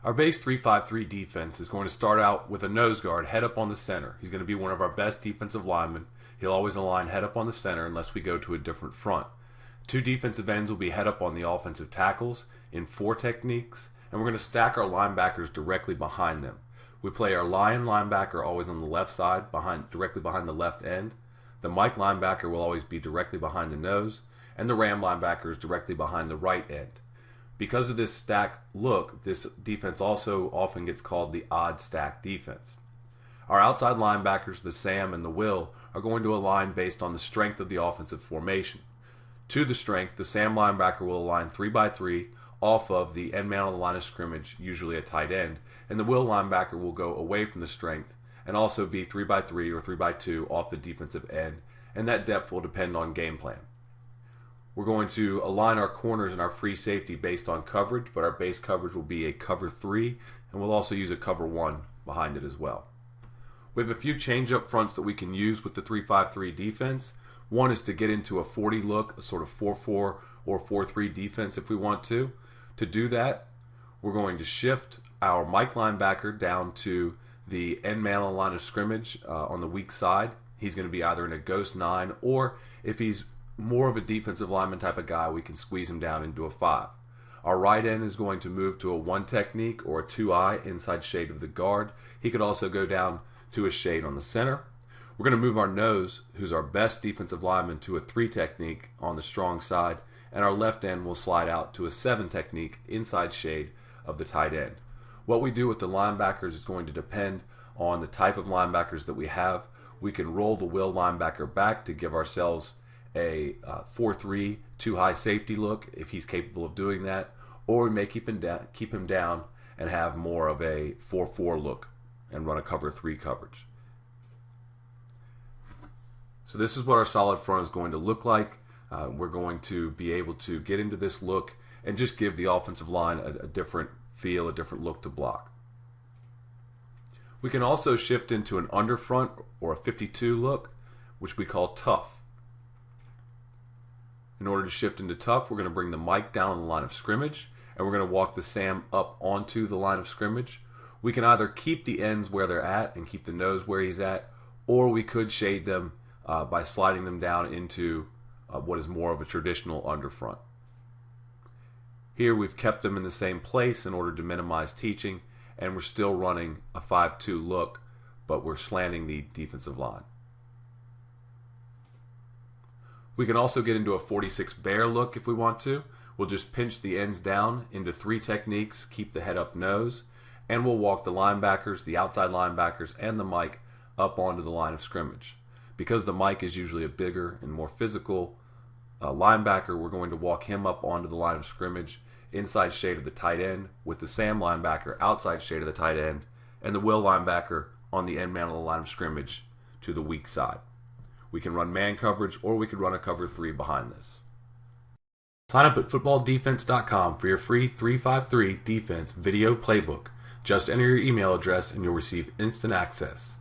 Our base 3-5-3 defense is going to start out with a nose guard head up on the center. He's going to be one of our best defensive linemen. He'll always align head up on the center unless we go to a different front. Two defensive ends will be head up on the offensive tackles in 4 techniques, and we're going to stack our linebackers directly behind them. We play our lion linebacker always on the left side, directly behind the left end. The Mike linebacker will always be directly behind the nose, and the Ram linebacker is directly behind the right end. Because of this stack look, this defense also often gets called the odd stack defense. Our outside linebackers, the Sam and the Will, are going to align based on the strength of the offensive formation. To the strength, the Sam linebacker will align 3-by-3 off of the end man on the line of scrimmage, usually a tight end, and the Will linebacker will go away from the strength and also be 3-by-3 or 3-by-2 off the defensive end, and that depth will depend on game plan. We're going to align our corners and our free safety based on coverage, but our base coverage will be a cover 3, and we'll also use a cover 1 behind it as well. We have a few change-up fronts that we can use with the 3-5-3 defense. One is to get into a 40 look, a sort of 4-4 or 4-3 defense if we want to. To do that, we're going to shift our Mike linebacker down to the end man on the line of scrimmage on the weak side. He's going to be either in a ghost 9, or if he's more of a defensive lineman type of guy, we can squeeze him down into a 5. Our right end is going to move to a 1 technique or a 2-eye inside shade of the guard. He could also go down to a shade on the center. We're going to move our nose, who's our best defensive lineman, to a 3 technique on the strong side, and our left end will slide out to a 7 technique inside shade of the tight end. What we do with the linebackers is going to depend on the type of linebackers that we have. We can roll the Will linebacker back to give ourselves a 4-3 2-high safety look if he's capable of doing that, or we may keep him down and have more of a 4-4 look and run a cover 3 coverage. So this is what our solid front is going to look like. We're going to be able to get into this look and just give the offensive line a different feel, a different look to block. We can also shift into an underfront or a 52 look, which we call tough. In order to shift into tough, we're going to bring the Mike down on the line of scrimmage, and we're going to walk the Sam up onto the line of scrimmage. We can either keep the ends where they're at and keep the nose where he's at, or we could shade them by sliding them down into what is more of a traditional underfront. Here we've kept them in the same place in order to minimize teaching, and we're still running a 5-2 look, but we're slanting the defensive line. We can also get into a 46 bear look if we want to. We'll just pinch the ends down into 3 techniques, keep the head up nose, and we'll walk the linebackers, the outside linebackers, and the Mike up onto the line of scrimmage. Because the Mike is usually a bigger and more physical linebacker, we're going to walk him up onto the line of scrimmage inside shade of the tight end, with the Sam linebacker outside shade of the tight end, and the Will linebacker on the end man on the line of scrimmage to the weak side. We can run man coverage, or we could run a cover 3 behind this. Sign up at footballdefense.com for your free 3-5-3 defense video playbook. Just enter your email address and you'll receive instant access.